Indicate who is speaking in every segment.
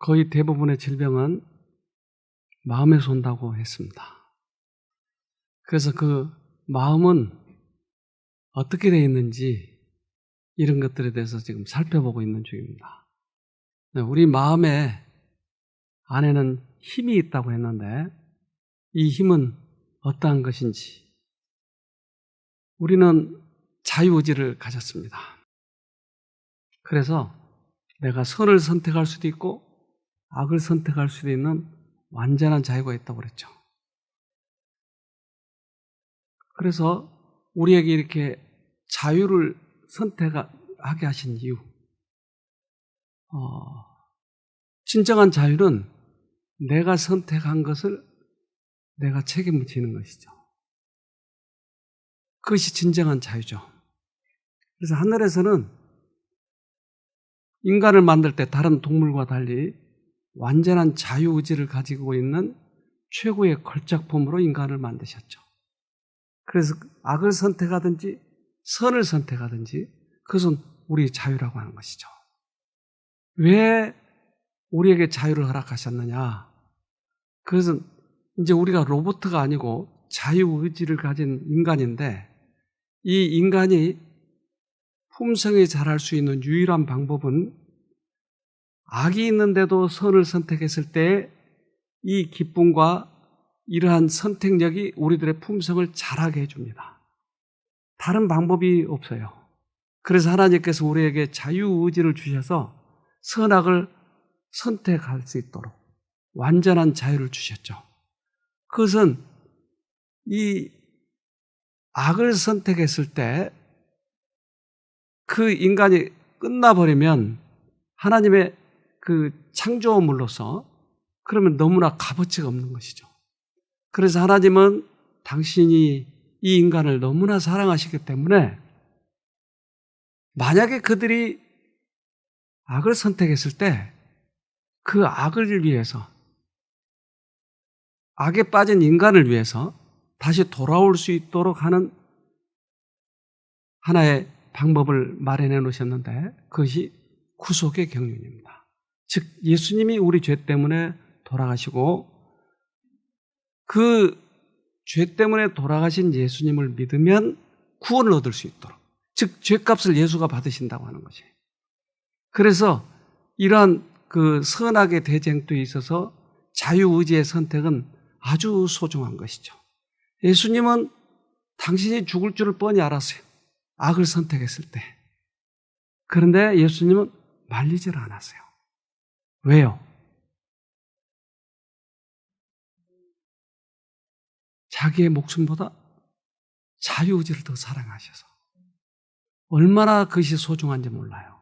Speaker 1: 거의 대부분의 질병은 마음에서 온다고 했습니다. 그래서 그 마음은 어떻게 되어 있는지 이런 것들에 대해서 지금 살펴보고 있는 중입니다. 우리 마음에 안에는 힘이 있다고 했는데 이 힘은 어떠한 것인지 우리는 자유의지를 가졌습니다. 그래서 내가 선을 선택할 수도 있고 악을 선택할 수도 있는 완전한 자유가 있다고 그랬죠. 그래서 우리에게 이렇게 자유를 선택하게 하신 이유, 진정한 자유는 내가 선택한 것을 내가 책임을 지는 것이죠. 그것이 진정한 자유죠. 그래서 하늘에서는 인간을 만들 때 다른 동물과 달리 완전한 자유의지를 가지고 있는 최고의 걸작품으로 인간을 만드셨죠. 그래서 악을 선택하든지 선을 선택하든지 그것은 우리의 자유라고 하는 것이죠. 왜 우리에게 자유를 허락하셨느냐? 그것은 이제 우리가 로봇가 아니고 자유의지를 가진 인간인데 이 인간이 품성이 자랄 수 있는 유일한 방법은 악이 있는데도 선을 선택했을 때 이 기쁨과 이러한 선택력이 우리들의 품성을 자라게 해줍니다. 다른 방법이 없어요. 그래서 하나님께서 우리에게 자유의지를 주셔서 선악을 선택할 수 있도록 완전한 자유를 주셨죠. 그것은 이 악을 선택했을 때 그 인간이 끝나버리면 하나님의 그 창조물로서 그러면 너무나 값어치가 없는 것이죠. 그래서 하나님은 당신이 이 인간을 너무나 사랑하시기 때문에 만약에 그들이 악을 선택했을 때 그 악을 위해서 악에 빠진 인간을 위해서 다시 돌아올 수 있도록 하는 하나의 방법을 마련해 놓으셨는데 그것이 구속의 경륜입니다. 즉 예수님이 우리 죄 때문에 돌아가시고 그 죄 때문에 돌아가신 예수님을 믿으면 구원을 얻을 수 있도록 즉 죄값을 예수가 받으신다고 하는 것이에요. 그래서 이러한 그 선악의 대쟁투에 있어서 자유의지의 선택은 아주 소중한 것이죠. 예수님은 당신이 죽을 줄을 뻔히 알았어요. 악을 선택했을 때. 그런데 예수님은 말리지를 않았어요. 왜요? 자기의 목숨보다 자유의지를 더 사랑하셔서. 얼마나 그것이 소중한지 몰라요.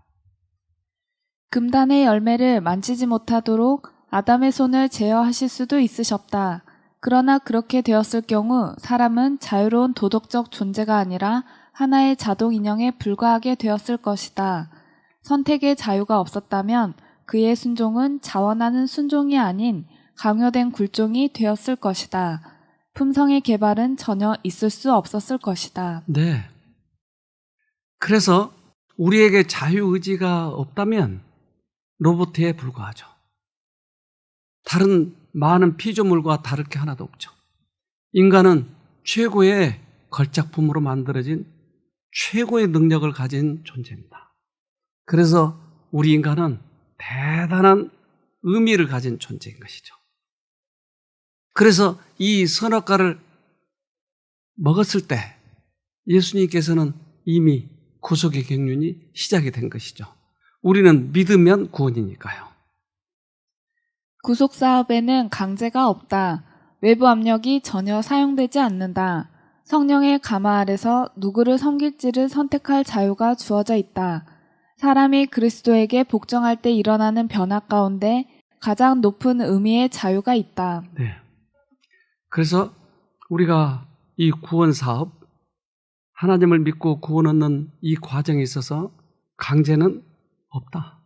Speaker 2: 금단의 열매를 만지지 못하도록 아담의 손을 제어하실 수도 있으셨다. 그러나 그렇게 되었을 경우 사람은 자유로운 도덕적 존재가 아니라 하나의 자동 인형에 불과하게 되었을 것이다. 선택의 자유가 없었다면 그의 순종은 자원하는 순종이 아닌 강요된 굴종이 되었을 것이다. 품성의 개발은 전혀 있을 수 없었을 것이다.
Speaker 1: 네. 그래서 우리에게 자유의지가 없다면 로봇에 불과하죠. 다른 많은 피조물과 다를 게 하나도 없죠. 인간은 최고의 걸작품으로 만들어진 최고의 능력을 가진 존재입니다. 그래서 우리 인간은 대단한 의미를 가진 존재인 것이죠. 그래서 이 선악과를 먹었을 때 예수님께서는 이미 구속의 경륜이 시작이 된 것이죠. 우리는 믿으면 구원이니까요.
Speaker 2: 구속 사업에는 강제가 없다. 외부 압력이 전혀 사용되지 않는다. 성령의 가마 아래서 누구를 섬길지를 선택할 자유가 주어져 있다. 사람이 그리스도에게 복종할 때 일어나는 변화 가운데 가장 높은 의미의 자유가 있다.
Speaker 1: 네. 그래서 우리가 이 구원 사업, 하나님을 믿고 구원 얻는 이 과정에 있어서 강제는 없다.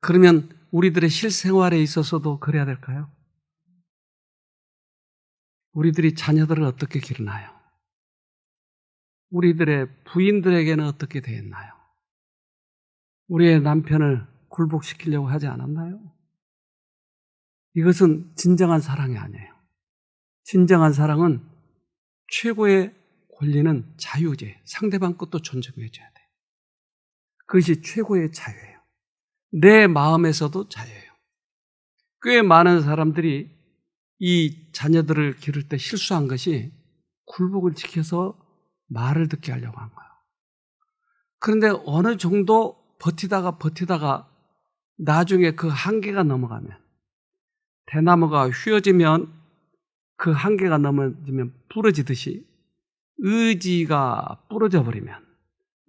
Speaker 1: 그러면 우리들의 실생활에 있어서도 그래야 될까요? 우리들이 자녀들을 어떻게 기르나요? 우리들의 부인들에게는 어떻게 대했나요? 우리의 남편을 굴복시키려고 하지 않았나요? 이것은 진정한 사랑이 아니에요. 진정한 사랑은 최고의 권리는 자유제, 상대방 것도 존중해줘야 돼요. 그것이 최고의 자유예요. 내 마음에서도 자유예요. 꽤 많은 사람들이 이 자녀들을 기를 때 실수한 것이 굴복을 지켜서 말을 듣게 하려고 한 거예요. 그런데 어느 정도 버티다가 나중에 그 한계가 넘어가면, 대나무가 휘어지면 그 한계가 넘어지면 부러지듯이 의지가 부러져 버리면,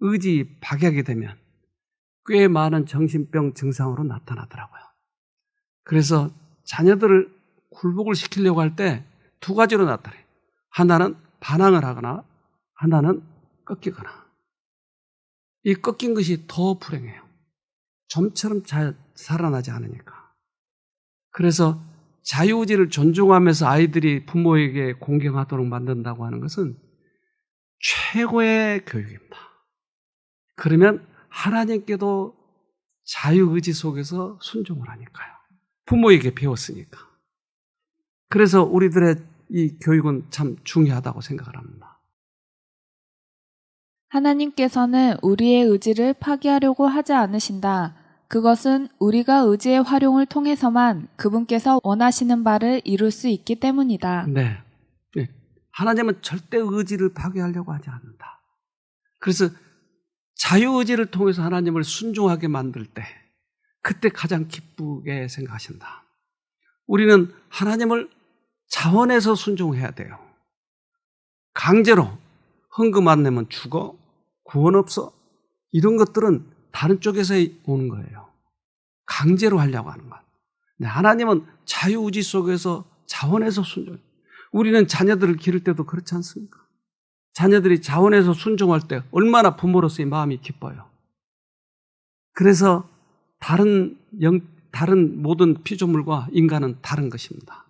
Speaker 1: 의지 박약이 되면 꽤 많은 정신병 증상으로 나타나더라고요. 그래서 자녀들을 굴복을 시키려고 할 때 두 가지로 나타나요. 하나는 반항을 하거나 하나는 꺾이거나. 이 꺾인 것이 더 불행해요. 좀처럼 잘 살아나지 않으니까. 그래서 자유의지를 존중하면서 아이들이 부모에게 공경하도록 만든다고 하는 것은 최고의 교육입니다. 그러면 하나님께도 자유의지 속에서 순종을 하니까요. 부모에게 배웠으니까. 그래서 우리들의 이 교육은 참 중요하다고 생각을 합니다.
Speaker 2: 하나님께서는 우리의 의지를 파기하려고 하지 않으신다. 그것은 우리가 의지의 활용을 통해서만 그분께서 원하시는 바를 이룰 수 있기 때문이다.
Speaker 1: 네. 하나님은 절대 의지를 파괴하려고 하지 않는다. 그래서 자유의지를 통해서 하나님을 순종하게 만들 때 그때 가장 기쁘게 생각하신다. 우리는 하나님을 자원해서 순종해야 돼요. 강제로 헌금 안 내면 죽어, 구원 없어, 이런 것들은 다른 쪽에서 오는 거예요. 강제로 하려고 하는 것. 하나님은 자유의지 속에서 자원해서 순종해요. 우리는 자녀들을 기를 때도 그렇지 않습니까? 자녀들이 자원해서 순종할 때 얼마나 부모로서의 마음이 기뻐요. 그래서 다른 모든 피조물과 인간은 다른 것입니다.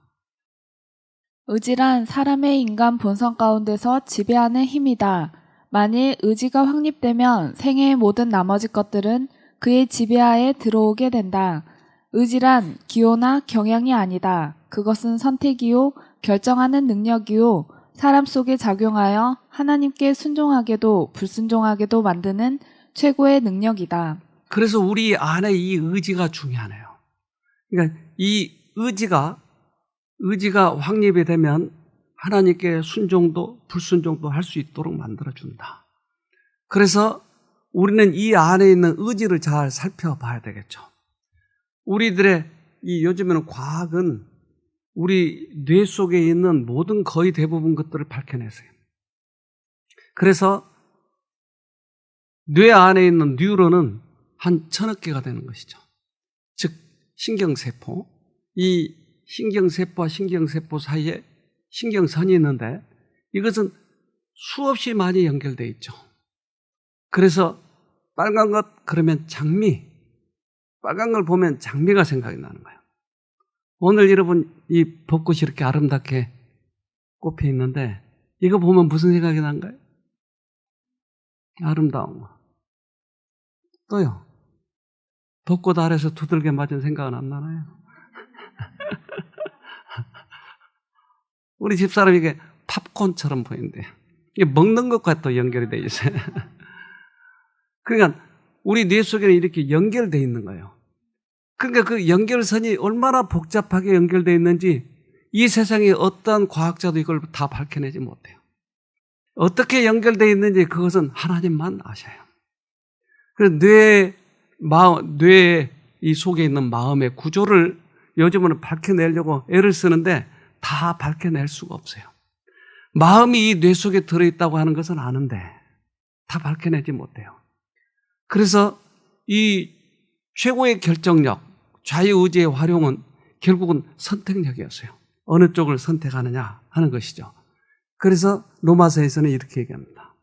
Speaker 2: 의지란 사람의 인간 본성 가운데서 지배하는 힘이다. 만일 의지가 확립되면 생애의 모든 나머지 것들은 그의 지배하에 들어오게 된다. 의지란 기호나 경향이 아니다. 그것은 선택이요, 결정하는 능력이요, 사람 속에 작용하여 하나님께 순종하게도 불순종하게도 만드는 최고의 능력이다.
Speaker 1: 그래서 우리 안에 이 의지가 중요하네요. 그러니까 이 의지가 확립이 되면 하나님께 순종도 불순종도 할 수 있도록 만들어준다. 그래서 우리는 이 안에 있는 의지를 잘 살펴봐야 되겠죠. 우리들의 요즘에는 과학은 우리 뇌 속에 있는 모든 거의 대부분 것들을 밝혀내세요. 그래서 뇌 안에 있는 뉴런은 한 1000억 개가 되는 것이죠. 즉 신경세포, 이 신경세포와 신경세포 사이에 신경선이 있는데 이것은 수없이 많이 연결되어 있죠. 그래서 빨간 것 그러면 장미, 빨간 걸 보면 장미가 생각이 나는 거예요. 오늘 여러분 이 벚꽃이 이렇게 아름답게 꽃피 있는데 이거 보면 무슨 생각이 난가요? 아름다운 거. 또요. 벚꽃 아래서 두들겨 맞은 생각은 안 나나요? 우리 집사람이 이게 팝콘처럼 보이는데 이게 먹는 것과 또 연결이 되어 있어요. 그러니까 우리 뇌 속에는 이렇게 연결되어 있는 거예요. 그러니까 그 연결선이 얼마나 복잡하게 연결되어 있는지 이 세상에 어떤 과학자도 이걸 다 밝혀내지 못해요. 어떻게 연결되어 있는지 그것은 하나님만 아셔요. 그래서 뇌 이 속에 있는 마음의 구조를 요즘은 밝혀내려고 애를 쓰는데 다 밝혀낼 수가 없어요. 마음이 이 뇌 속에 들어있다고 하는 것은 아는데 다 밝혀내지 못해요. 그래서 이 최고의 결정력, 자유의지의 활용은 결국은 선택력이었어요. 어느 쪽을 선택하느냐 하는 것이죠. 그래서 로마서에서는 이렇게 얘기합니다.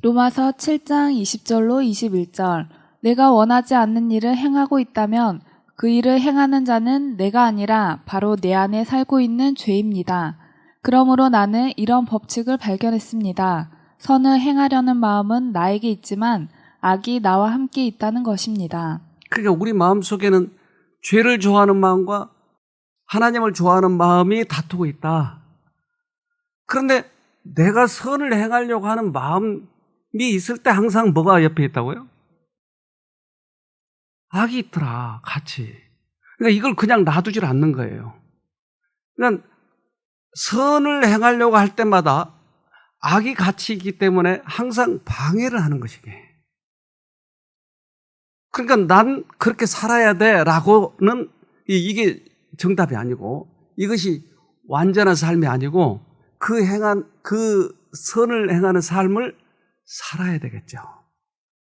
Speaker 2: 로마서 7장 20절로 21절. 내가 원하지 않는 일을 행하고 있다면 그 일을 행하는 자는 내가 아니라 바로 내 안에 살고 있는 죄입니다. 그러므로 나는 이런 법칙을 발견했습니다. 선을 행하려는 마음은 나에게 있지만 악이 나와 함께 있다는 것입니다.
Speaker 1: 그러니까 우리 마음속에는 죄를 좋아하는 마음과 하나님을 좋아하는 마음이 다투고 있다. 그런데 내가 선을 행하려고 하는 마음이 있을 때 항상 뭐가 옆에 있다고요? 악이 있더라, 같이. 그러니까 이걸 그냥 놔두질 않는 거예요. 그러니까 선을 행하려고 할 때마다 악이 같이 있기 때문에 항상 방해를 하는 것이게. 그러니까 난 그렇게 살아야 돼 라고는 이게 정답이 아니고, 이것이 완전한 삶이 아니고 그 선을 행하는 삶을 살아야 되겠죠.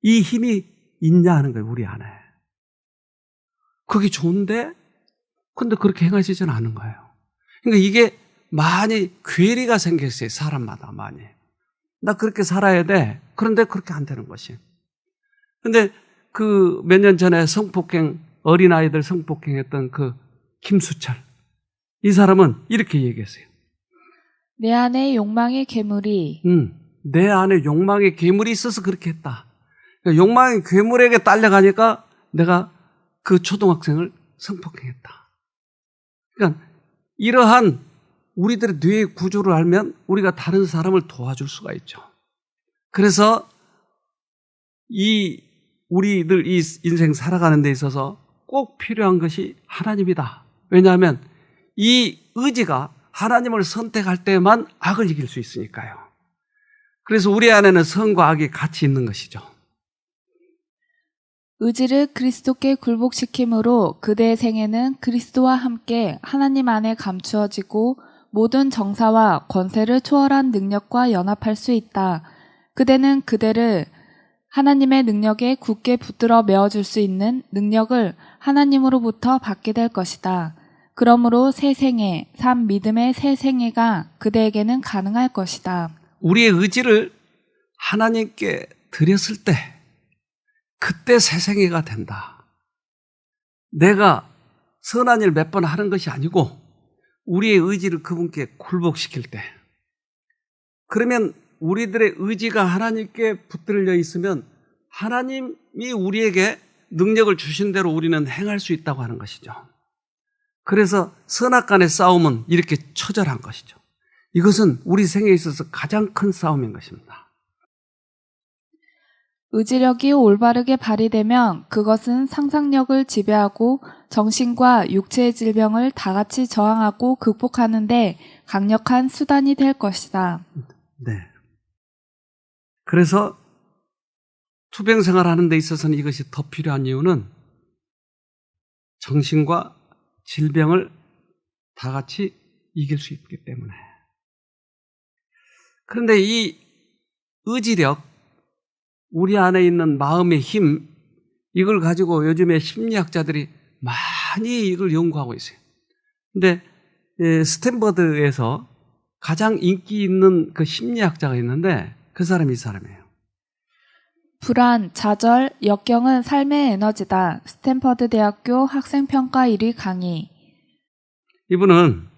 Speaker 1: 이 힘이 있냐 하는 거예요, 우리 안에. 그게 좋은데 근데 그렇게 행하시지는 않은 거예요. 그러니까 이게 많이 괴리가 생겼어요, 사람마다 많이. 나 그렇게 살아야 돼. 그런데 그렇게 안 되는 것이. 근데 그 몇 년 전에 어린아이들 성폭행했던 그 김수철, 이 사람은 이렇게 얘기했어요.
Speaker 2: 내 안에 욕망의 괴물이
Speaker 1: 내 안에 욕망의 괴물이 있어서 그렇게 했다. 그러니까 욕망의 괴물에게 딸려가니까 내가 그 초등학생을 성폭행했다. 그러니까 이러한 우리들의 뇌의 구조를 알면 우리가 다른 사람을 도와줄 수가 있죠. 그래서 우리들 이 인생 살아가는 데 있어서 꼭 필요한 것이 하나님이다. 왜냐하면 이 의지가 하나님을 선택할 때만 악을 이길 수 있으니까요. 그래서 우리 안에는 선과 악이 같이 있는 것이죠.
Speaker 2: 의지를 그리스도께 굴복시킴으로 그대의 생애는 그리스도와 함께 하나님 안에 감추어지고 모든 정사와 권세를 초월한 능력과 연합할 수 있다. 그대는 그대를 하나님의 능력에 굳게 붙들어 메어줄 수 있는 능력을 하나님으로부터 받게 될 것이다. 그러므로 새 생애, 삶 믿음의 새 생애가 그대에게는 가능할 것이다.
Speaker 1: 우리의 의지를 하나님께 드렸을 때 그때 새 생애가 된다. 내가 선한 일 몇 번 하는 것이 아니고 우리의 의지를 그분께 굴복시킬 때, 그러면 우리들의 의지가 하나님께 붙들려 있으면 하나님이 우리에게 능력을 주신 대로 우리는 행할 수 있다고 하는 것이죠. 그래서 선악 간의 싸움은 이렇게 처절한 것이죠. 이것은 우리 생애에 있어서 가장 큰 싸움인 것입니다.
Speaker 2: 의지력이 올바르게 발휘되면 그것은 상상력을 지배하고 정신과 육체의 질병을 다 같이 저항하고 극복하는 데 강력한 수단이 될 것이다.
Speaker 1: 네. 그래서 투병 생활하는 데 있어서는 이것이 더 필요한 이유는 정신과 질병을 다 같이 이길 수 있기 때문에. 그런데 이 의지력, 우리 안에 있는 마음의 힘, 이걸 가지고 요즘에 심리학자들이 많이 이걸 연구하고 있어요. 근데 스탠퍼드에서 가장 인기 있는 그 심리학자가 있는데 그 사람이 이 사람이에요.
Speaker 2: 불안, 좌절, 역경은 삶의 에너지다. 스탠퍼드 대학교 학생평가 1위 강의.
Speaker 1: 이분은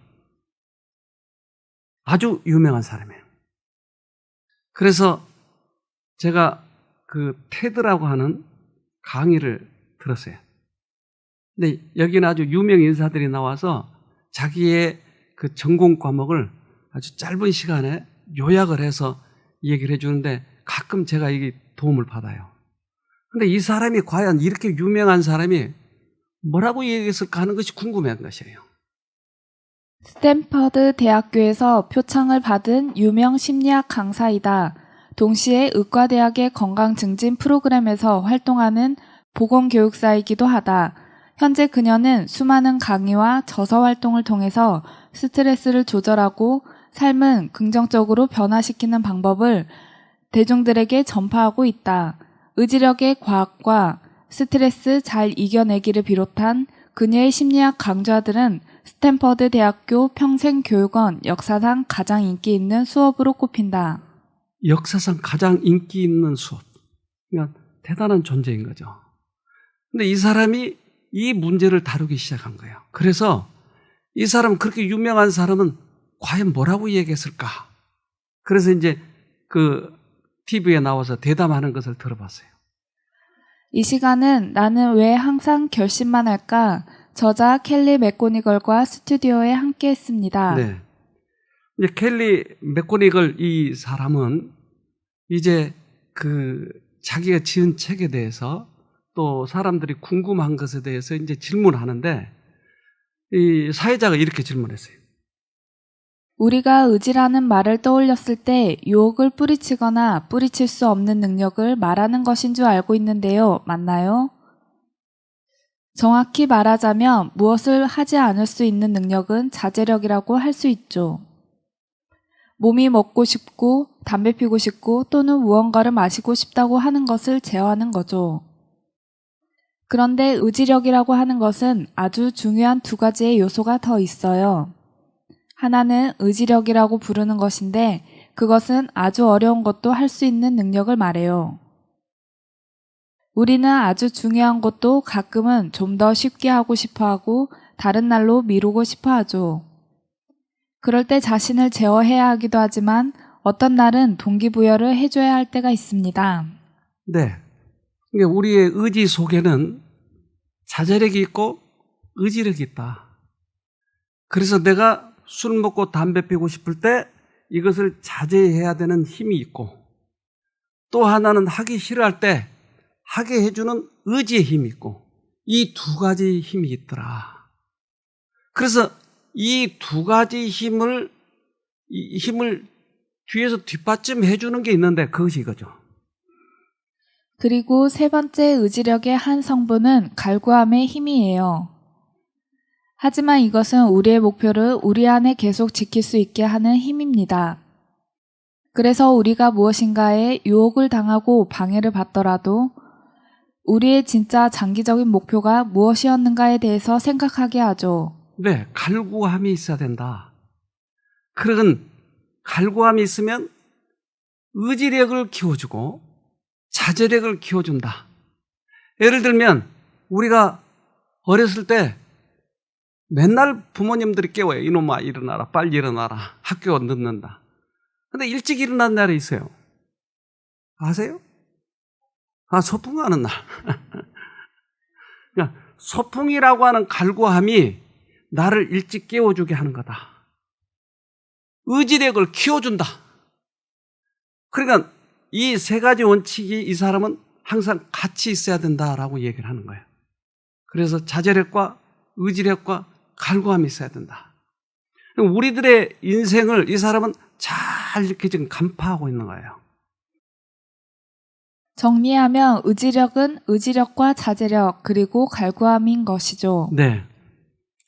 Speaker 1: 아주 유명한 사람이에요. 그래서 제가 그 테드라고 하는 강의를 들었어요. 근데 여기는 아주 유명 인사들이 나와서 자기의 그 전공 과목을 아주 짧은 시간에 요약을 해서 얘기를 해주는데 가끔 제가 이게 도움을 받아요. 근데 이 사람이 과연 이렇게 유명한 사람이 뭐라고 얘기했을까 하는 것이 궁금한 것이에요.
Speaker 2: 스탠퍼드 대학교에서 표창을 받은 유명 심리학 강사이다. 동시에 의과대학의 건강 증진 프로그램에서 활동하는 보건교육사이기도 하다. 현재 그녀는 수많은 강의와 저서 활동을 통해서 스트레스를 조절하고 삶은 긍정적으로 변화시키는 방법을 대중들에게 전파하고 있다. 의지력의 과학과 스트레스 잘 이겨내기를 비롯한 그녀의 심리학 강좌들은 스탠퍼드 대학교 평생교육원 역사상 가장 인기 있는 수업으로 꼽힌다.
Speaker 1: 역사상 가장 인기 있는 수업. 그러니까 대단한 존재인 거죠. 근데 이 사람이 이 문제를 다루기 시작한 거예요. 그래서 이 사람, 그렇게 유명한 사람은 과연 뭐라고 얘기했을까? 그래서 이제 그 TV에 나와서 대담하는 것을 들어봤어요.
Speaker 2: 이 시간은 나는 왜 항상 결심만 할까? 저자 켈리 맥고니걸과 스튜디오에 함께 했습니다.
Speaker 1: 네. 이제 켈리 맥고니걸 이 사람은 이제 그 자기가 지은 책에 대해서 또 사람들이 궁금한 것에 대해서 이제 질문하는데 이 사회자가 이렇게 질문했어요.
Speaker 2: 우리가 의지라는 말을 떠올렸을 때 유혹을 뿌리치거나 뿌리칠 수 없는 능력을 말하는 것인 줄 알고 있는데요. 맞나요? 정확히 말하자면 무엇을 하지 않을 수 있는 능력은 자제력이라고 할 수 있죠. 몸이 먹고 싶고 담배 피우고 싶고 또는 무언가를 마시고 싶다고 하는 것을 제어하는 거죠. 그런데 의지력이라고 하는 것은 아주 중요한 두 가지의 요소가 더 있어요. 하나는 의지력이라고 부르는 것인데 그것은 아주 어려운 것도 할 수 있는 능력을 말해요. 우리는 아주 중요한 것도 가끔은 좀 더 쉽게 하고 싶어 하고 다른 날로 미루고 싶어 하죠. 그럴 때 자신을 제어해야 하기도 하지만 어떤 날은 동기부여를 해줘야 할 때가 있습니다.
Speaker 1: 네. 그러니까 우리의 의지 속에는 자제력이 있고 의지력이 있다. 그래서 내가 술 먹고 담배 피우고 싶을 때 이것을 자제해야 되는 힘이 있고 또 하나는 하기 싫어할 때 하게 해주는 의지의 힘이 있고 이 두 가지 힘이 있더라. 그래서 이 두 가지 힘을 뒤에서 뒷받침해 주는 게 있는데 그것이 이거죠.
Speaker 2: 그리고 세 번째 의지력의 한 성분은 갈구함의 힘이에요. 하지만 이것은 우리의 목표를 우리 안에 계속 지킬 수 있게 하는 힘입니다. 그래서 우리가 무엇인가에 유혹을 당하고 방해를 받더라도 우리의 진짜 장기적인 목표가 무엇이었는가에 대해서 생각하게 하죠.
Speaker 1: 네, 갈구함이 있어야 된다. 그런 갈구함이 있으면 의지력을 키워주고 자제력을 키워준다. 예를 들면 우리가 어렸을 때 맨날 부모님들이 깨워요. 이놈아 일어나라, 빨리 일어나라, 학교 늦는다. 근데 일찍 일어난 날이 있어요. 아세요? 소풍하는 날. 그러니까 소풍이라고 하는 갈구함이 나를 일찍 깨워주게 하는 거다. 의지력을 키워준다. 그러니까 이 세 가지 원칙이 이 사람은 항상 같이 있어야 된다라고 얘기를 하는 거예요. 그래서 자제력과 의지력과 갈구함이 있어야 된다. 우리들의 인생을 이 사람은 잘 이렇게 지금 간파하고 있는 거예요.
Speaker 2: 정리하면 의지력은 의지력과 자제력 그리고 갈구함인 것이죠.
Speaker 1: 네.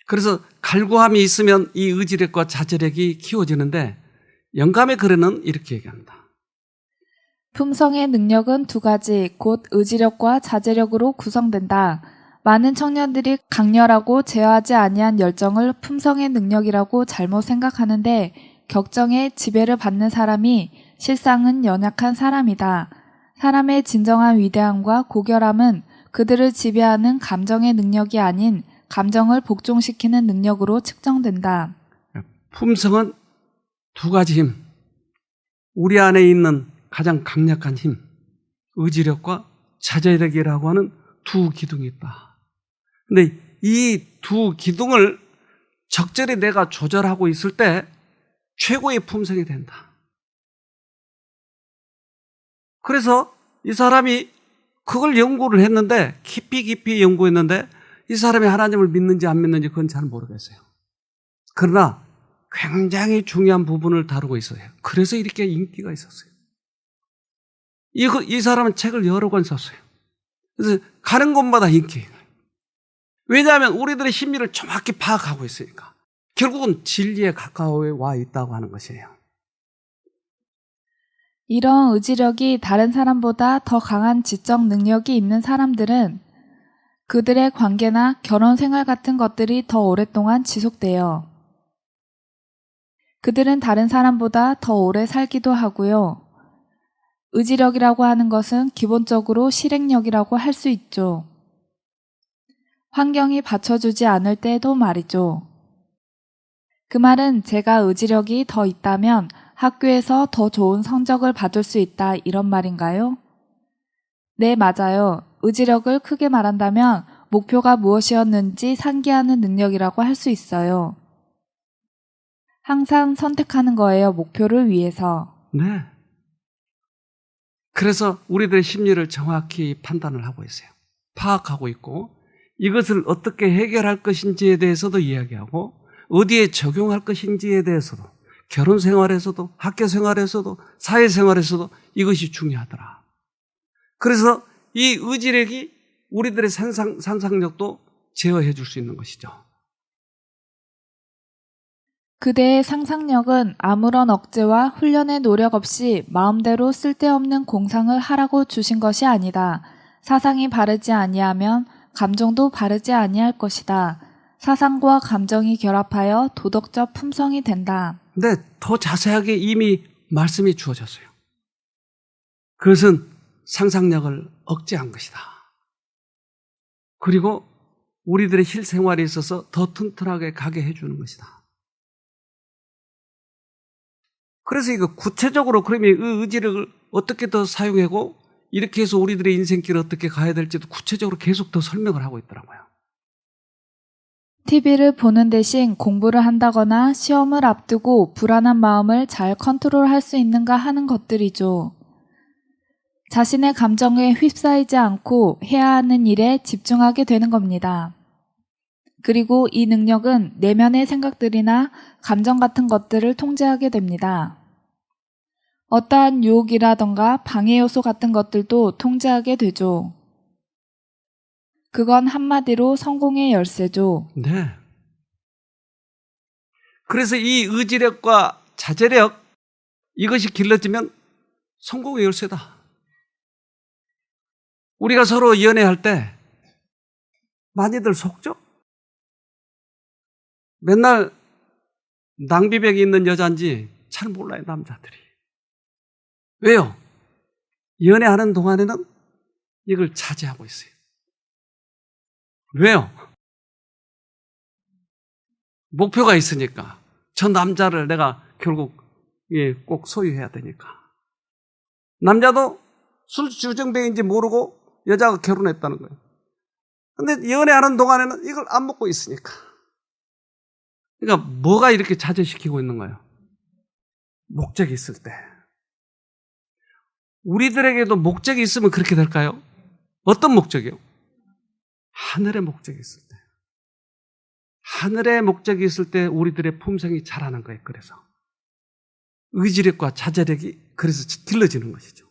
Speaker 1: 그래서 갈구함이 있으면 이 의지력과 자제력이 키워지는데 영감의 글에는 이렇게 얘기합니다.
Speaker 2: 품성의 능력은 두 가지, 곧 의지력과 자제력으로 구성된다. 많은 청년들이 강렬하고 제어하지 아니한 열정을 품성의 능력이라고 잘못 생각하는데 격정에 지배를 받는 사람이 실상은 연약한 사람이다. 사람의 진정한 위대함과 고결함은 그들을 지배하는 감정의 능력이 아닌 감정을 복종시키는 능력으로 측정된다.
Speaker 1: 품성은 두 가지 힘. 우리 안에 있는 가장 강력한 힘, 의지력과 자제력이라고 하는 두 기둥이 있다. 근데 이 두 기둥을 적절히 내가 조절하고 있을 때 최고의 품성이 된다. 그래서 이 사람이 그걸 연구를 했는데 깊이 연구했는데 이 사람이 하나님을 믿는지 안 믿는지 그건 잘 모르겠어요. 그러나 굉장히 중요한 부분을 다루고 있어요. 그래서 이렇게 인기가 있었어요. 이 사람은 책을 여러 권 썼어요. 그래서 가는 곳마다 인기예요. 왜냐하면 우리들의 심리를 정확히 파악하고 있으니까. 결국은 진리에 가까워 와 있다고 하는 것이에요.
Speaker 2: 이런 의지력이 다른 사람보다 더 강한 지적 능력이 있는 사람들은 그들의 관계나 결혼 생활 같은 것들이 더 오랫동안 지속돼요. 그들은 다른 사람보다 더 오래 살기도 하고요. 의지력이라고 하는 것은 기본적으로 실행력이라고 할 수 있죠. 환경이 받쳐주지 않을 때도 말이죠. 그 말은 제가 의지력이 더 있다면 학교에서 더 좋은 성적을 받을 수 있다 이런 말인가요? 네, 맞아요. 의지력을 크게 말한다면 목표가 무엇이었는지 상기하는 능력이라고 할 수 있어요. 항상 선택하는 거예요, 목표를 위해서.
Speaker 1: 네. 그래서 우리들의 심리를 정확히 판단을 하고 있어요. 파악하고 있고 이것을 어떻게 해결할 것인지에 대해서도 이야기하고 어디에 적용할 것인지에 대해서도 결혼 생활에서도 학교 생활에서도 사회 생활에서도 이것이 중요하더라. 그래서 이 의지력이 우리들의 상상력도 제어해 줄 수 있는 것이죠.
Speaker 2: 그대의 상상력은 아무런 억제와 훈련의 노력 없이 마음대로 쓸데없는 공상을 하라고 주신 것이 아니다. 사상이 바르지 아니하면 감정도 바르지 아니할 것이다. 사상과 감정이 결합하여 도덕적 품성이 된다.
Speaker 1: 근데 더 자세하게 이미 말씀이 주어졌어요. 그것은 상상력을 억제한 것이다. 그리고 우리들의 실생활에 있어서 더 튼튼하게 가게 해주는 것이다. 그래서 이거 구체적으로 그러면 이 의지력을 어떻게 더 사용하고 이렇게 해서 우리들의 인생길을 어떻게 가야 될지도 구체적으로 계속 더 설명을 하고 있더라고요.
Speaker 2: TV를 보는 대신 공부를 한다거나 시험을 앞두고 불안한 마음을 잘 컨트롤할 수 있는가 하는 것들이죠. 자신의 감정에 휩싸이지 않고 해야 하는 일에 집중하게 되는 겁니다. 그리고 이 능력은 내면의 생각들이나 감정 같은 것들을 통제하게 됩니다. 어떠한 유혹이라던가 방해 요소 같은 것들도 통제하게 되죠. 그건 한마디로 성공의 열쇠죠.
Speaker 1: 네. 그래서 이 의지력과 자제력 이것이 길러지면 성공의 열쇠다. 우리가 서로 연애할 때 많이들 속죠? 맨날 낭비백이 있는 여자인지 잘 몰라요, 남자들이. 왜요? 연애하는 동안에는 이걸 차지하고 있어요. 왜요? 목표가 있으니까. 저 남자를 내가 결국 꼭 소유해야 되니까. 남자도 술주정뱅인지 모르고 여자가 결혼했다는 거예요. 근데 연애하는 동안에는 이걸 안 먹고 있으니까. 그러니까 뭐가 이렇게 자제시키고 있는 거예요? 목적이 있을 때. 우리들에게도 목적이 있으면 그렇게 될까요? 어떤 목적이요? 하늘의 목적이 있을 때. 하늘의 목적이 있을 때 우리들의 품성이 자라는 거예요. 그래서 의지력과 자제력이 그래서 길러지는 것이죠.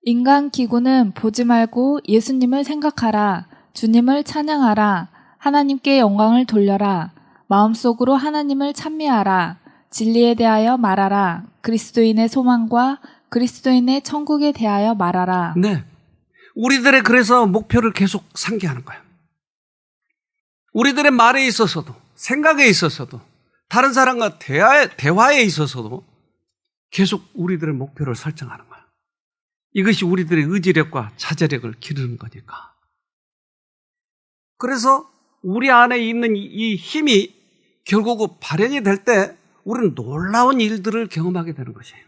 Speaker 2: 인간 기구는 보지 말고 예수님을 생각하라. 주님을 찬양하라. 하나님께 영광을 돌려라. 마음속으로 하나님을 찬미하라. 진리에 대하여 말하라. 그리스도인의 소망과 그리스도인의 천국에 대하여 말하라.
Speaker 1: 네. 우리들의 그래서 목표를 계속 상기하는 거예요. 우리들의 말에 있어서도 생각에 있어서도 다른 사람과 대화에 있어서도 계속 우리들의 목표를 설정하는 거예요. 이것이 우리들의 의지력과 자제력을 기르는 거니까. 그래서 우리 안에 있는 이 힘이 결국 발현이 될 때 우리는 놀라운 일들을 경험하게 되는 것이에요.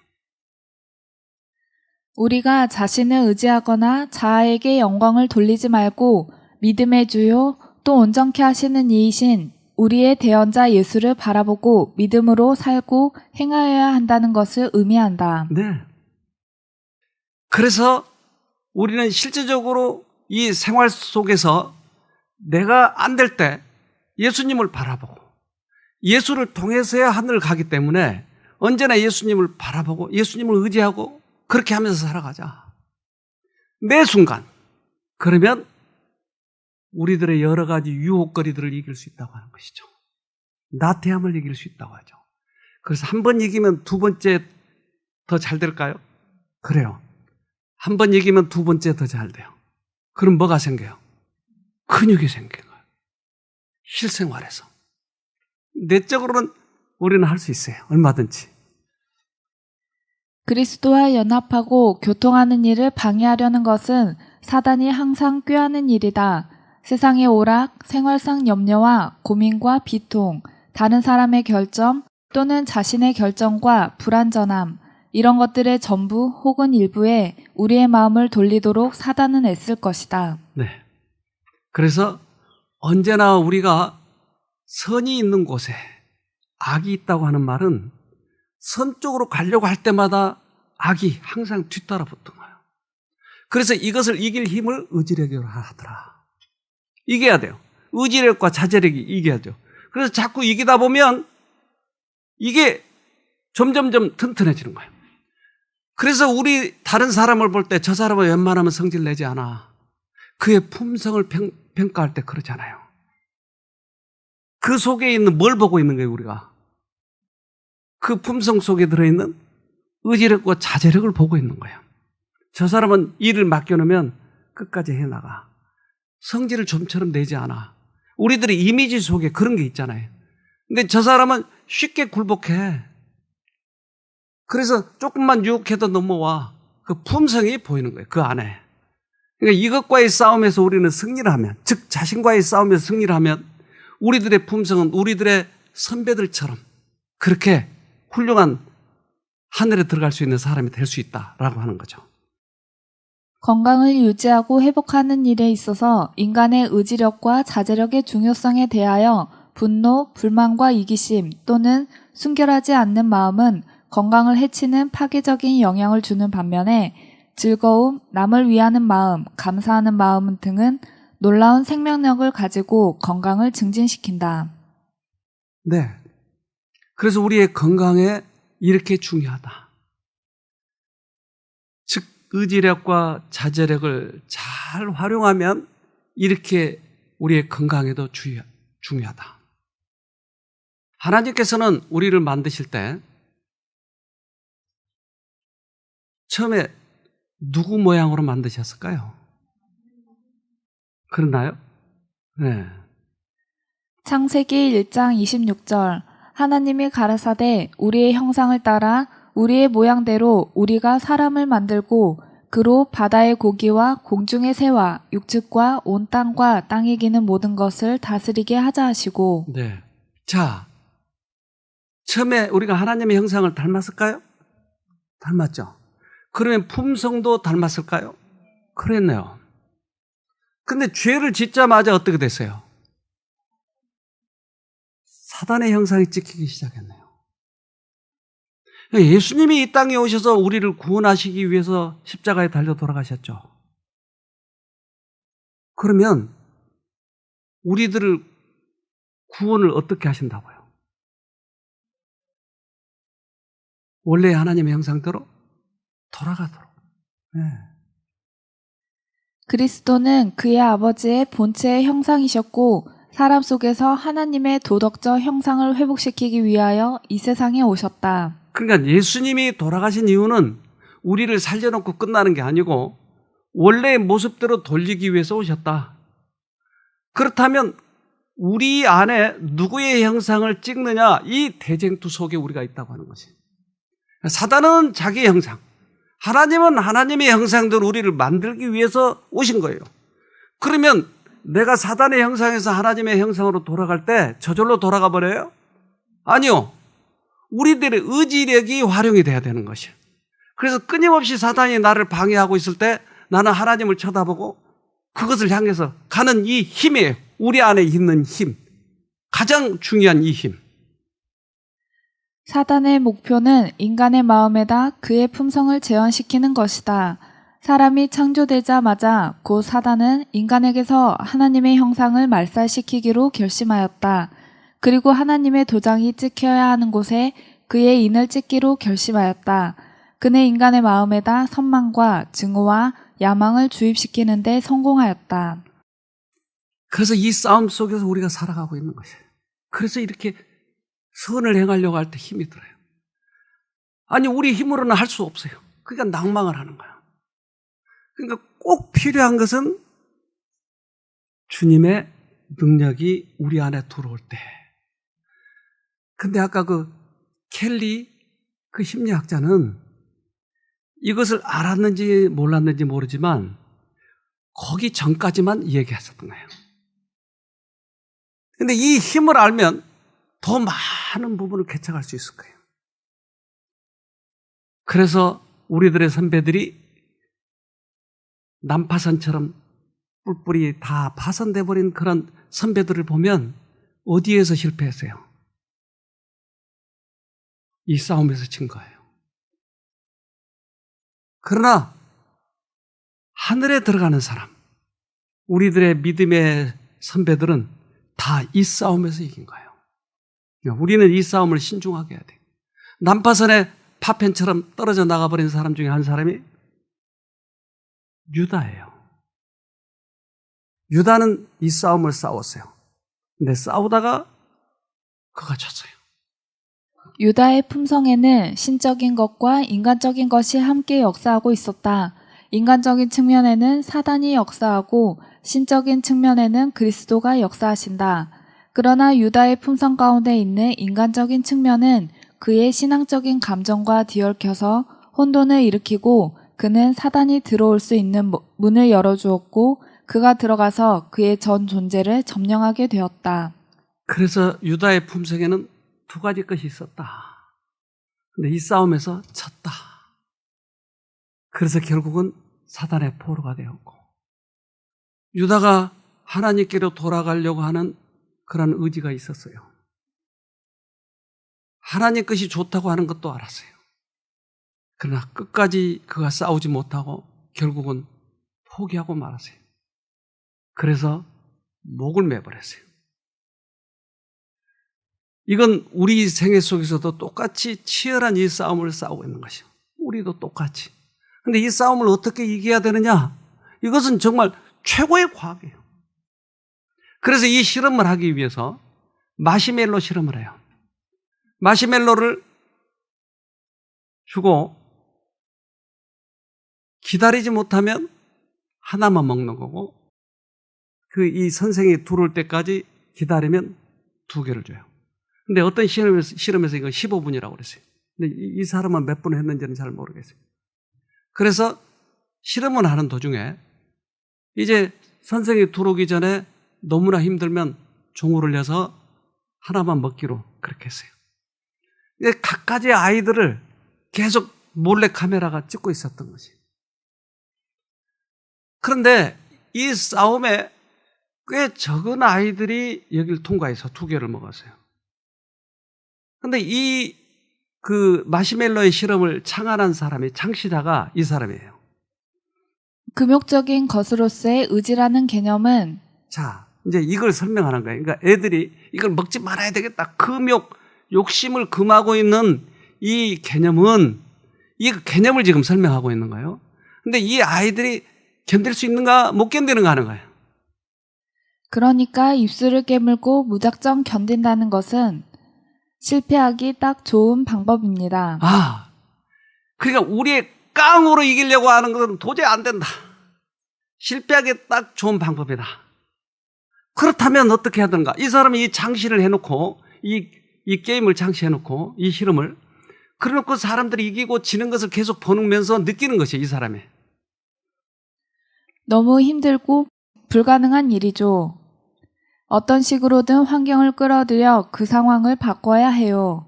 Speaker 2: 우리가 자신을 의지하거나 자아에게 영광을 돌리지 말고 믿음의 주요 또 온전케 하시는 이이신 우리의 대언자 예수를 바라보고 믿음으로 살고 행하여야 한다는 것을 의미한다.
Speaker 1: 네. 그래서 우리는 실제적으로 이 생활 속에서 내가 안 될 때 예수님을 바라보고 예수를 통해서야 하늘을 가기 때문에 언제나 예수님을 바라보고 예수님을 의지하고 그렇게 하면서 살아가자. 매 순간. 그러면 우리들의 여러 가지 유혹거리들을 이길 수 있다고 하는 것이죠. 나태함을 이길 수 있다고 하죠. 그래서 한 번 이기면 두 번째 더 잘 될까요? 그래요. 한 번 이기면 두 번째 더 잘 돼요. 그럼 뭐가 생겨요? 근육이 생겨요. 실생활에서. 내적으로는 우리는 할 수 있어요. 얼마든지.
Speaker 2: 그리스도와 연합하고 교통하는 일을 방해하려는 것은 사단이 항상 꾀하는 일이다. 세상의 오락, 생활상 염려와 고민과 비통, 다른 사람의 결점 또는 자신의 결정과 불완전함, 이런 것들의 전부 혹은 일부에 우리의 마음을 돌리도록 사단은 애쓸 것이다.
Speaker 1: 네. 그래서 언제나 우리가 선이 있는 곳에 악이 있다고 하는 말은 선 쪽으로 가려고 할 때마다 악이 항상 뒤따라 붙은 거예요. 그래서 이것을 이길 힘을 의지력이라 하더라. 이겨야 돼요. 의지력과 자제력이 이겨야죠. 그래서 자꾸 이기다 보면 이게 점점점 튼튼해지는 거예요. 그래서 우리 다른 사람을 볼 때 저 사람은 웬만하면 성질 내지 않아. 그의 품성을 평가할 때 그러잖아요. 그 속에 있는 뭘 보고 있는 거예요, 우리가? 그 품성 속에 들어있는 의지력과 자제력을 보고 있는 거예요. 저 사람은 일을 맡겨놓으면 끝까지 해나가. 성질을 좀처럼 내지 않아. 우리들의 이미지 속에 그런 게 있잖아요. 근데 저 사람은 쉽게 굴복해. 그래서 조금만 유혹해도 넘어와. 그 품성이 보이는 거예요, 그 안에. 그러니까 이것과의 싸움에서 우리는 승리를 하면, 즉 자신과의 싸움에서 승리를 하면 우리들의 품성은 우리들의 선배들처럼 그렇게 훌륭한 하늘에 들어갈 수 있는 사람이 될 수 있다라고 하는 거죠.
Speaker 2: 건강을 유지하고 회복하는 일에 있어서 인간의 의지력과 자제력의 중요성에 대하여 분노, 불만과 이기심 또는 순결하지 않는 마음은 건강을 해치는 파괴적인 영향을 주는 반면에 즐거움, 남을 위하는 마음, 감사하는 마음 등은 놀라운 생명력을 가지고 건강을 증진시킨다.
Speaker 1: 네. 그래서 우리의 건강에 이렇게 중요하다. 즉 의지력과 자제력을 잘 활용하면 이렇게 우리의 건강에도 중요하다. 하나님께서는 우리를 만드실 때 처음에 누구 모양으로 만드셨을까요? 그렇나요? 네.
Speaker 2: 창세기 1장 26절 하나님이 가라사대 우리의 형상을 따라 우리의 모양대로 우리가 사람을 만들고 그로 바다의 고기와 공중의 새와 육축과 온 땅과 땅에 기는 모든 것을 다스리게 하자 하시고.
Speaker 1: 네. 자, 처음에 우리가 하나님의 형상을 닮았을까요? 닮았죠. 그러면 품성도 닮았을까요? 그랬네요. 근데 죄를 짓자마자 어떻게 됐어요? 사단의 형상이 찍히기 시작했네요. 예수님이 이 땅에 오셔서 우리를 구원하시기 위해서 십자가에 달려 돌아가셨죠. 그러면 우리들을 구원을 어떻게 하신다고요? 원래 하나님의 형상대로 돌아가도록. 네.
Speaker 2: 그리스도는 그의 아버지의 본체의 형상이셨고 사람 속에서 하나님의 도덕적 형상을 회복시키기 위하여 이 세상에 오셨다.
Speaker 1: 그러니까 예수님이 돌아가신 이유는 우리를 살려놓고 끝나는 게 아니고 원래의 모습대로 돌리기 위해서 오셨다. 그렇다면 우리 안에 누구의 형상을 찍느냐, 이 대쟁투 속에 우리가 있다고 하는 것이. 사단은 자기의 형상, 하나님은 하나님의 형상대로 우리를 만들기 위해서 오신 거예요. 그러면 내가 사단의 형상에서 하나님의 형상으로 돌아갈 때 저절로 돌아가 버려요? 아니요. 우리들의 의지력이 활용이 돼야 되는 것이에요. 그래서 끊임없이 사단이 나를 방해하고 있을 때 나는 하나님을 쳐다보고 그것을 향해서 가는 이 힘이에요. 우리 안에 있는 힘. 가장 중요한 이 힘.
Speaker 2: 사단의 목표는 인간의 마음에다 그의 품성을 재현시키는 것이다. 사람이 창조되자마자 곧 사단은 인간에게서 하나님의 형상을 말살시키기로 결심하였다. 그리고 하나님의 도장이 찍혀야 하는 곳에 그의 인을 찍기로 결심하였다. 그는 인간의 마음에다 선망과 증오와 야망을 주입시키는 데 성공하였다.
Speaker 1: 그래서 이 싸움 속에서 우리가 살아가고 있는 것이에요. 그래서 이렇게 선을 행하려고 할 때 힘이 들어요. 아니, 우리 힘으로는 할 수 없어요. 그러니까 낭망을 하는 거예요. 그러니까 꼭 필요한 것은 주님의 능력이 우리 안에 들어올 때. 근데 아까 그 켈리 그 심리학자는 이것을 알았는지 몰랐는지 모르지만 거기 전까지만 얘기하셨던 거예요. 근데 이 힘을 알면 더 많은 부분을 개척할 수 있을 거예요. 그래서 우리들의 선배들이 난파선처럼 뿔뿔이 다 파손돼 버린 그런 선배들을 보면 어디에서 실패했어요? 이 싸움에서 진 거예요. 그러나 하늘에 들어가는 사람, 우리들의 믿음의 선배들은 다 이 싸움에서 이긴 거예요. 우리는 이 싸움을 신중하게 해야 돼요. 난파선의 파편처럼 떨어져 나가버린 사람 중에 한 사람이 유다예요. 유다는 이 싸움을 싸웠어요. 근데 싸우다가 그가 졌어요.
Speaker 2: 유다의 품성에는 신적인 것과 인간적인 것이 함께 역사하고 있었다. 인간적인 측면에는 사단이 역사하고 신적인 측면에는 그리스도가 역사하신다. 그러나 유다의 품성 가운데 있는 인간적인 측면은 그의 신앙적인 감정과 뒤얽혀서 혼돈을 일으키고 그는 사단이 들어올 수 있는 문을 열어주었고 그가 들어가서 그의 전 존재를 점령하게 되었다.
Speaker 1: 그래서 유다의 품성에는 두 가지 것이 있었다. 근데 이 싸움에서 졌다. 그래서 결국은 사단의 포로가 되었고 유다가 하나님께로 돌아가려고 하는 그런 의지가 있었어요. 하나님 것이 좋다고 하는 것도 알았어요. 그러나 끝까지 그가 싸우지 못하고 결국은 포기하고 말았어요. 그래서 목을 매버렸어요. 이건 우리 생애 속에서도 똑같이 치열한 이 싸움을 싸우고 있는 것이요. 우리도 똑같이. 근데 이 싸움을 어떻게 이겨야 되느냐? 이것은 정말 최고의 과학이에요. 그래서 이 실험을 하기 위해서 마시멜로 실험을 해요. 마시멜로를 주고 기다리지 못하면 하나만 먹는 거고 이 선생이 들어올 때까지 기다리면 2개를 줘요. 근데 어떤 실험에서 이거 15분이라고 그랬어요. 근데 이 사람은 몇 분 했는지는 잘 모르겠어요. 그래서 실험을 하는 도중에 이제 선생이 들어오기 전에 너무나 힘들면 종을 올려서 하나만 먹기로 그렇게 했어요. 각가지 아이들을 계속 몰래 카메라가 찍고 있었던 것이. 그런데 이 싸움에 꽤 적은 아이들이 여기를 통과해서 2개를 먹었어요. 그런데 마시멜로의 실험을 창안한 사람이 창시자가 이 사람이에요.
Speaker 2: 금욕적인 것으로서의 의지라는 개념은
Speaker 1: 자, 이제 이걸 설명하는 거예요. 그러니까 애들이 이걸 먹지 말아야 되겠다. 욕심을 금하고 있는 이 개념은 이 개념을 지금 설명하고 있는 거예요. 근데 이 아이들이 견딜 수 있는가 못 견디는가 하는 거예요.
Speaker 2: 그러니까 입술을 깨물고 무작정 견딘다는 것은 실패하기 딱 좋은 방법입니다.
Speaker 1: 그러니까 우리의 깡으로 이기려고 하는 것은 도저히 안 된다. 실패하기 딱 좋은 방법이다. 그렇다면 어떻게 해야 되는가? 이 사람이 이 장시를 해놓고 이 게임을 장시해놓고 이 실험을 그래놓고 사람들이 이기고 지는 것을 계속 보면서 느끼는 것이에요. 이 사람이.
Speaker 2: 너무 힘들고 불가능한 일이죠. 어떤 식으로든 환경을 끌어들여 그 상황을 바꿔야 해요.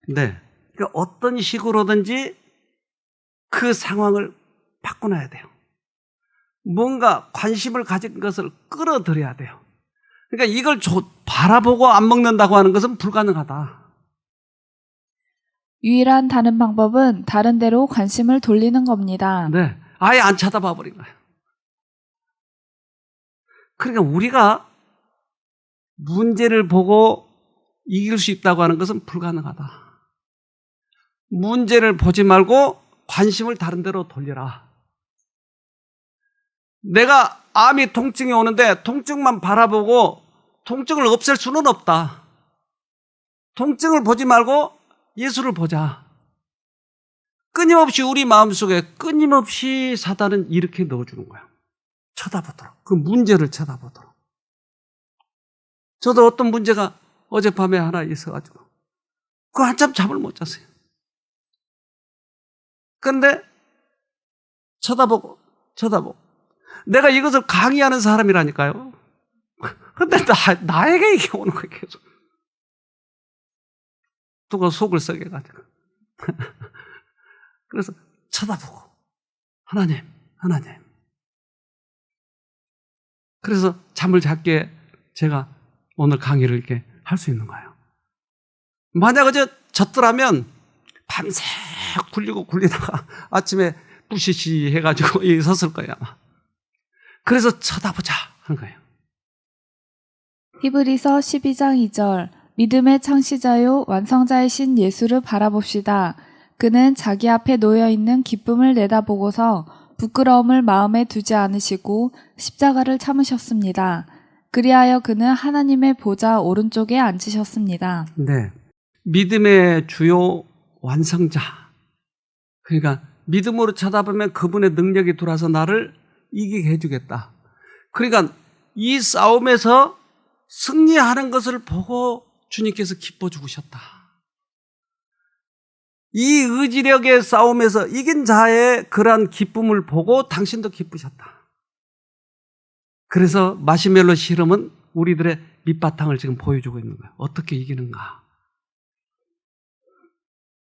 Speaker 1: 네. 그러니까 어떤 식으로든지 그 상황을 바꿔놔야 돼요. 뭔가 관심을 가진 것을 끌어들여야 돼요. 그러니까 이걸 바라보고 안 먹는다고 하는 것은 불가능하다.
Speaker 2: 유일한 다른 방법은 다른 데로 관심을 돌리는 겁니다.
Speaker 1: 네. 아예 안 쳐다봐 버린 거예요. 그러니까 우리가 문제를 보고 이길 수 있다고 하는 것은 불가능하다. 문제를 보지 말고 관심을 다른 데로 돌려라. 내가 암이 통증이 오는데 통증만 바라보고 통증을 없앨 수는 없다. 통증을 보지 말고 예수를 보자. 끊임없이 우리 마음속에 끊임없이 사단은 이렇게 넣어주는 거야. 쳐다보도록. 그 문제를 쳐다보도록. 저도 어떤 문제가 어젯밤에 하나 있어가지고 그 한참 잠을 못 잤어요. 그런데 쳐다보고 내가 이것을 강의하는 사람이라니까요. 근데 나에게 이게 오는 거예요. 계속. 누가 속을 썩여가지고. 그래서 쳐다보고 하나님, 하나님. 그래서 잠을 잤기에 제가 오늘 강의를 이렇게 할 수 있는 거예요. 만약 어제 졌더라면 밤새 굴리다가 아침에 부시시 해가지고 여기 섰을 거예요, 아마. 그래서 쳐다보자 하는 거예요.
Speaker 2: 히브리서 12장 2절 믿음의 창시자요 완성자이신 예수를 바라봅시다. 그는 자기 앞에 놓여 있는 기쁨을 내다보고서 부끄러움을 마음에 두지 않으시고 십자가를 참으셨습니다. 그리하여 그는 하나님의 보좌 오른쪽에 앉으셨습니다.
Speaker 1: 네. 믿음의 주요 완성자. 그러니까 믿음으로 쳐다보면 그분의 능력이 들어와서 나를 이기게 해주겠다. 그러니까 이 싸움에서 승리하는 것을 보고 주님께서 기뻐 죽으셨다. 이 의지력의 싸움에서 이긴 자의 그러한 기쁨을 보고 당신도 기쁘셨다. 그래서 마시멜로 실험은 우리들의 밑바탕을 지금 보여주고 있는 거예요. 어떻게 이기는가.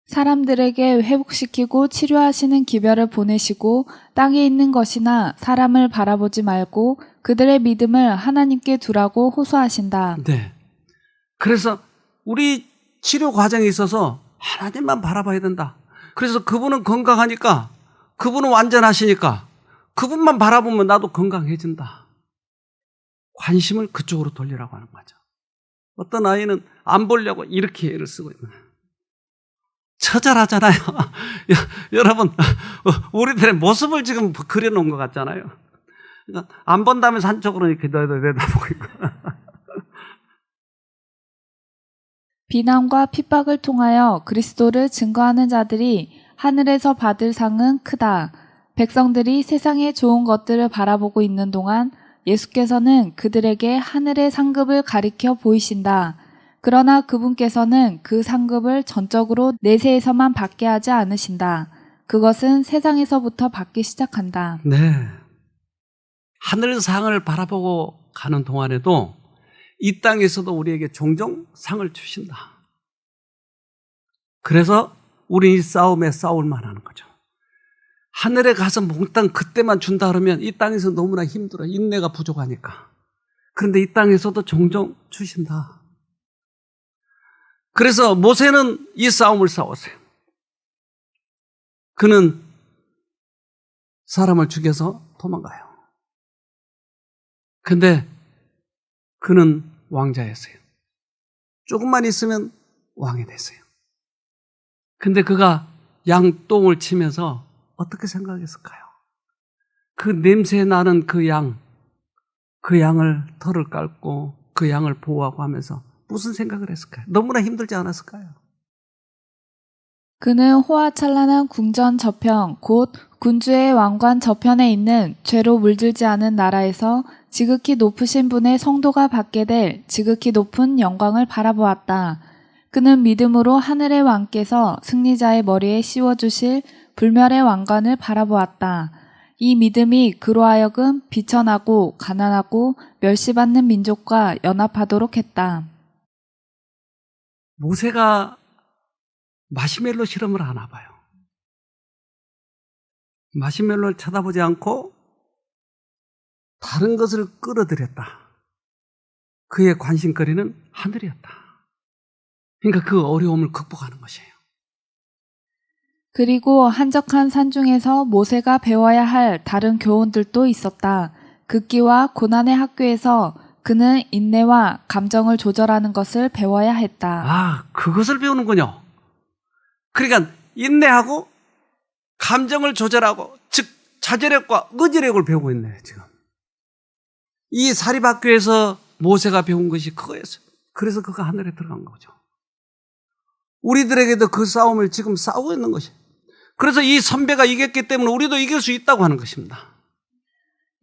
Speaker 2: 사람들에게 회복시키고 치료하시는 기별을 보내시고 땅에 있는 것이나 사람을 바라보지 말고 그들의 믿음을 하나님께 두라고 호소하신다.
Speaker 1: 네. 그래서 우리 치료 과정에 있어서 하나님만 바라봐야 된다. 그래서 그분은 건강하니까, 그분은 완전하시니까 그분만 바라보면 나도 건강해진다. 관심을 그쪽으로 돌리라고 하는 거죠. 어떤 아이는 안 보려고 이렇게 애를 쓰고 있는 거예요. 처절하잖아요. 여러분, 우리들의 모습을 지금 그려놓은 것 같잖아요. 그러니까 안 본다면서 한쪽으로 이렇게 내다보고 있고.
Speaker 2: 비난과 핍박을 통하여 그리스도를 증거하는 자들이 하늘에서 받을 상은 크다. 백성들이 세상의 좋은 것들을 바라보고 있는 동안 예수께서는 그들에게 하늘의 상급을 가리켜 보이신다. 그러나 그분께서는 그 상급을 전적으로 내세에서만 받게 하지 않으신다. 그것은 세상에서부터 받기 시작한다.
Speaker 1: 네. 하늘상을 바라보고 가는 동안에도 이 땅에서도 우리에게 종종 상을 주신다. 그래서 우리 이 싸움에 싸울만 하는 거죠. 하늘에 가서 몽땅 그때만 준다 그러면 이 땅에서 너무나 힘들어. 인내가 부족하니까. 그런데 이 땅에서도 종종 주신다. 그래서 모세는 이 싸움을 싸웠어요. 그는 사람을 죽여서 도망가요. 근데 그는 왕자였어요. 조금만 있으면 왕이 됐어요. 근데 그가 양똥을 치면서 어떻게 생각했을까요? 그 냄새 나는 그 양을 털을 깔고 그 양을 보호하고 하면서 무슨 생각을 했을까요? 너무나 힘들지 않았을까요?
Speaker 2: 그는 호화찬란한 궁전 저편, 곧 군주의 왕관 저편에 있는 죄로 물들지 않은 나라에서 지극히 높으신 분의 성도가 받게 될 지극히 높은 영광을 바라보았다. 그는 믿음으로 하늘의 왕께서 승리자의 머리에 씌워주실 불멸의 왕관을 바라보았다. 이 믿음이 그로 하여금 비천하고 가난하고 멸시받는 민족과 연합하도록 했다.
Speaker 1: 모세가 마시멜로 실험을 하나 봐요. 마시멜로를 쳐다보지 않고 다른 것을 끌어들였다. 그의 관심거리는 하늘이었다. 그러니까 그 어려움을 극복하는 것이에요.
Speaker 2: 그리고 한적한 산중에서 모세가 배워야 할 다른 교훈들도 있었다. 극기와 고난의 학교에서 그는 인내와 감정을 조절하는 것을 배워야 했다.
Speaker 1: 아, 그것을 배우는군요. 그러니까 인내하고 감정을 조절하고, 즉 자제력과 의지력을 배우고 있네요, 지금. 이 사립학교에서 모세가 배운 것이 그거였어요. 그래서 그가 하늘에 들어간 거죠. 우리들에게도 그 싸움을 지금 싸우고 있는 것이에요. 그래서 이 선배가 이겼기 때문에 우리도 이길 수 있다고 하는 것입니다.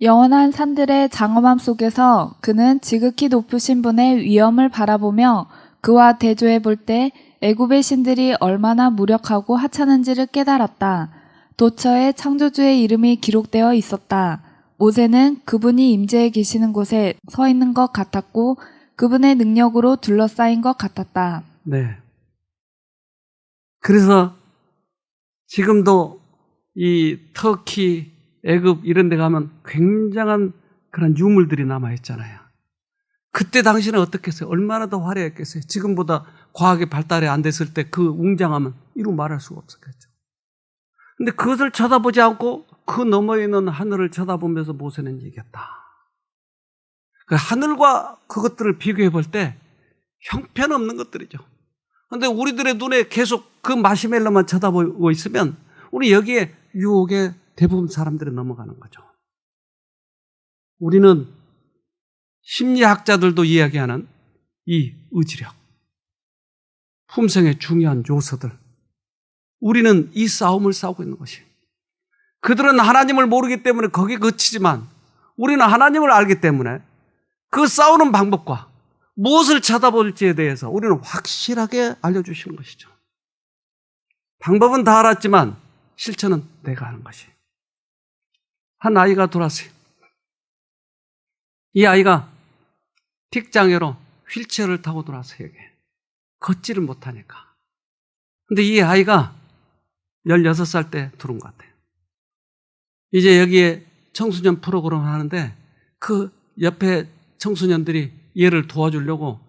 Speaker 2: 영원한 산들의 장엄함 속에서 그는 지극히 높으신 분의 위엄을 바라보며 그와 대조해 볼 때 애굽의 신들이 얼마나 무력하고 하찮은지를 깨달았다. 도처에 창조주의 이름이 기록되어 있었다. 모세는 그분이 임재해 계시는 곳에 서 있는 것 같았고 그분의 능력으로 둘러싸인 것 같았다.
Speaker 1: 네. 그래서 지금도 이 터키, 애굽 이런 데 가면 굉장한 그런 유물들이 남아있잖아요. 그때 당시는 어떻겠어요? 얼마나 더 화려했겠어요? 지금보다 과학의 발달이 안 됐을 때 그 웅장함은 이루 말할 수가 없었겠죠. 근데 그것을 쳐다보지 않고 그 너머에 있는 하늘을 쳐다보면서 모세는 얘기했다. 그 하늘과 그것들을 비교해 볼 때 형편없는 것들이죠. 근데 우리들의 눈에 계속 그 마시멜로만 쳐다보고 있으면 우리 여기에 유혹에 대부분 사람들이 넘어가는 거죠. 우리는 심리학자들도 이야기하는 이 의지력, 품성의 중요한 요소들, 우리는 이 싸움을 싸우고 있는 것이에요. 그들은 하나님을 모르기 때문에 거기에 그치지만 우리는 하나님을 알기 때문에 그 싸우는 방법과 무엇을 쳐다볼지에 대해서 우리는 확실하게 알려주시는 것이죠. 방법은 다 알았지만 실천은 내가 하는 것이에요. 한 아이가 돌아왔어요. 이 아이가 틱장애로 휠체어를 타고 돌아왔어요. 여기. 걷지를 못하니까. 근데 이 아이가 16살 때 들어온 것 같아요. 이제 여기에 청소년 프로그램을 하는데 그 옆에 청소년들이 얘를 도와주려고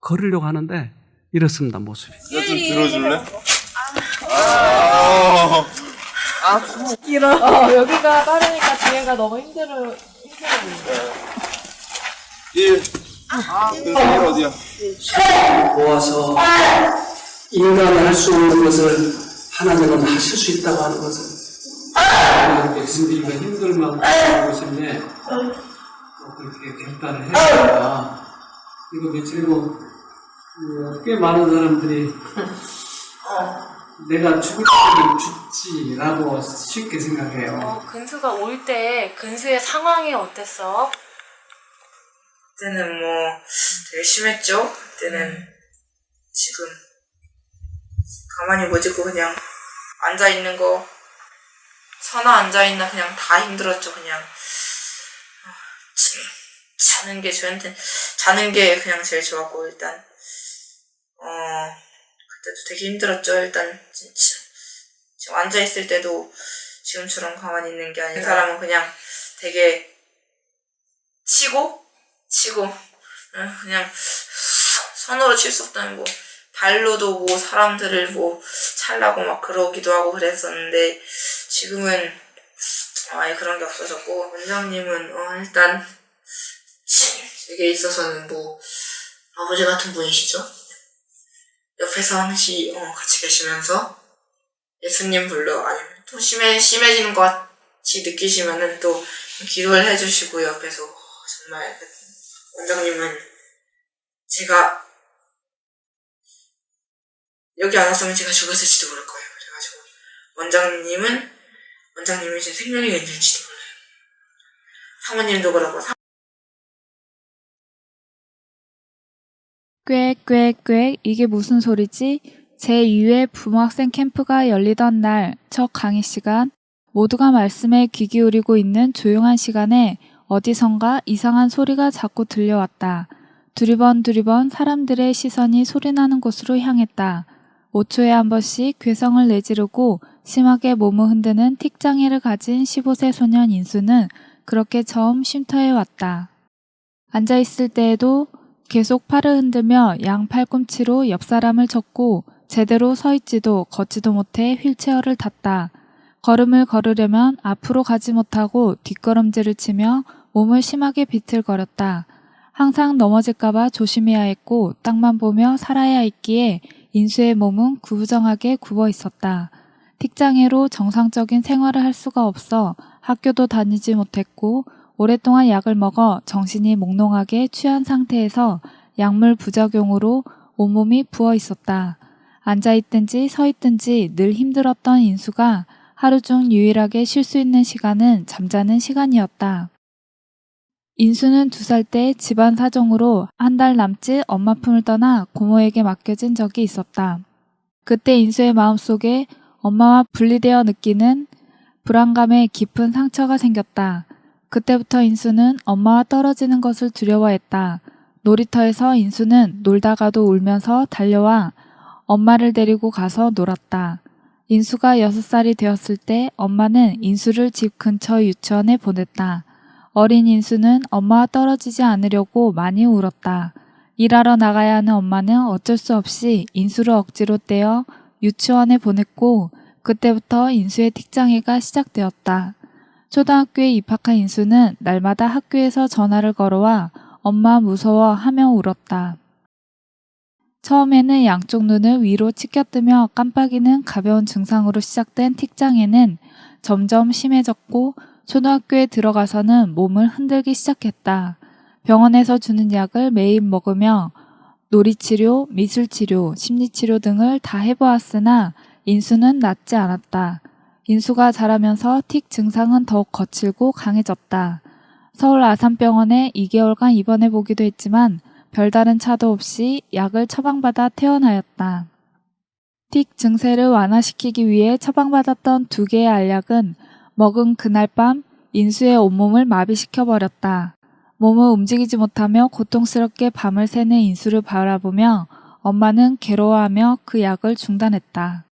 Speaker 1: 걸으려고 하는데 이렇습니다, 모습이.
Speaker 3: 좀 들어줄래?
Speaker 4: 길어. 여기가 빠르니까 뒤에가 너무 힘들어 보인다.
Speaker 3: 1. 그 1 어디야?
Speaker 1: 모아서 인간이 할 수 없는 것을 하나님은 하실 수 있다고 하는 것을 백성들이가 힘들만 하고 있는데 그렇게 결단을 해야 이거 며칠이고 꽤 많은 사람들이 내가 죽을 때는 죽지라고 쉽게 생각해요.
Speaker 5: 근수가 올 때 근수의 상황이 어땠어?
Speaker 6: 그때는 뭐 되게 심했죠. 그때는 지금 가만히 못 있고 그냥 앉아 있는 거 서나 앉아 있나 그냥 다 힘들었죠. 그냥 자는 게 저한테 자는 게 그냥 제일 좋았고 일단 그때도 되게 힘들었죠. 일단 진짜 지금 앉아 있을 때도 지금처럼 가만히 있는 게 아닌 사람은 그냥 되게 치고 그냥 손으로 칠 수 없다는 뭐 발로도 뭐 사람들을 뭐 찰라고 막 그러기도 하고 그랬었는데 지금은 아예 그런 게 없어졌고 원장님은 일단 이게 있어서는 뭐 아버지 같은 분이시죠. 옆에서 항시 같이 계시면서 예수님 불러 아니면 또 심해지는 것 같이 느끼시면은 또 기도를 해주시고 옆에서 정말 원장님은 제가 여기 안 왔으면 제가 죽었을지도 모를 거예요. 그래가지고 원장님이 제 생명이 있는지도 몰라요. 사모님도 그러고
Speaker 2: 꽥꽥꽥 이게 무슨 소리지? 제2회 부모학생 캠프가 열리던 날 첫 강의 시간 모두가 말씀에 귀 기울이고 있는 조용한 시간에 어디선가 이상한 소리가 자꾸 들려왔다. 두리번 사람들의 시선이 소리나는 곳으로 향했다. 5초에 한 번씩 괴성을 내지르고 심하게 몸을 흔드는 틱장애를 가진 15세 소년 인수는 그렇게 처음 쉼터에 왔다. 앉아있을 때에도 계속 팔을 흔들며 양 팔꿈치로 옆 사람을 쳤고 제대로 서 있지도 걷지도 못해 휠체어를 탔다. 걸음을 걸으려면 앞으로 가지 못하고 뒷걸음질을 치며 몸을 심하게 비틀거렸다. 항상 넘어질까봐 조심해야 했고 땅만 보며 살아야 했기에 인수의 몸은 구부정하게 굽어 있었다. 틱장애로 정상적인 생활을 할 수가 없어 학교도 다니지 못했고 오랫동안 약을 먹어 정신이 몽롱하게 취한 상태에서 약물 부작용으로 온몸이 부어 있었다. 앉아있든지 서있든지 늘 힘들었던 인수가 하루 중 유일하게 쉴 수 있는 시간은 잠자는 시간이었다. 인수는 2살 때 집안 사정으로 한 달 남짓 엄마 품을 떠나 고모에게 맡겨진 적이 있었다. 그때 인수의 마음속에 엄마와 분리되어 느끼는 불안감에 깊은 상처가 생겼다. 그때부터 인수는 엄마와 떨어지는 것을 두려워했다. 놀이터에서 인수는 놀다가도 울면서 달려와 엄마를 데리고 가서 놀았다. 인수가 6살이 되었을 때 엄마는 인수를 집 근처 유치원에 보냈다. 어린 인수는 엄마와 떨어지지 않으려고 많이 울었다. 일하러 나가야 하는 엄마는 어쩔 수 없이 인수를 억지로 떼어 유치원에 보냈고 그때부터 인수의 틱장애가 시작되었다. 초등학교에 입학한 인수는 날마다 학교에서 전화를 걸어와 엄마 무서워 하며 울었다. 처음에는 양쪽 눈을 위로 치켜뜨며 깜빡이는 가벼운 증상으로 시작된 틱장애는 점점 심해졌고 초등학교에 들어가서는 몸을 흔들기 시작했다. 병원에서 주는 약을 매일 먹으며 놀이치료, 미술치료, 심리치료 등을 다 해보았으나 인수는 낫지 않았다. 인수가 자라면서 틱 증상은 더욱 거칠고 강해졌다. 서울 아산병원에 2개월간 입원해보기도 했지만 별다른 차도 없이 약을 처방받아 퇴원하였다. 틱 증세를 완화시키기 위해 처방받았던 2개의 알약은 먹은 그날 밤 인수의 온몸을 마비시켜버렸다. 몸을 움직이지 못하며 고통스럽게 밤을 새는 인수를 바라보며 엄마는 괴로워하며 그 약을 중단했다.